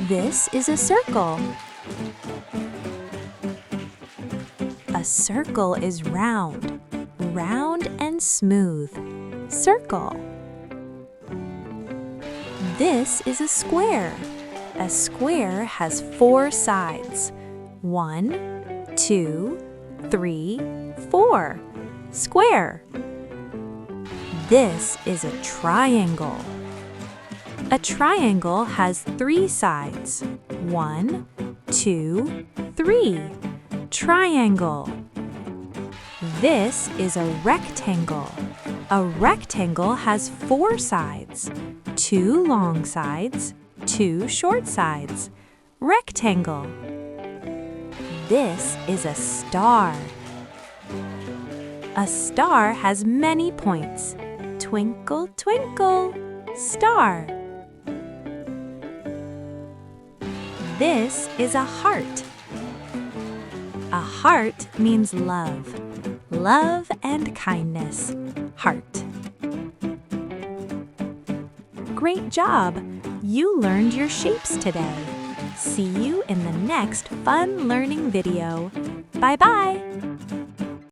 This is a circle. A circle is round, round and smooth. Circle. This is a square. A square has 4 sides. 1, 2, 3, 4. Square. This is a triangle. A triangle has 3 sides. 1, 2, 3. Triangle. This is a rectangle. A rectangle has 4 sides. 2 long sides, 2 short sides. Rectangle. This is a star. A star has many points. Twinkle, twinkle, star. This is a heart. A heart means love. Love and kindness. Heart. Great job! You learned your shapes today. See you in the next fun learning video. Bye-bye!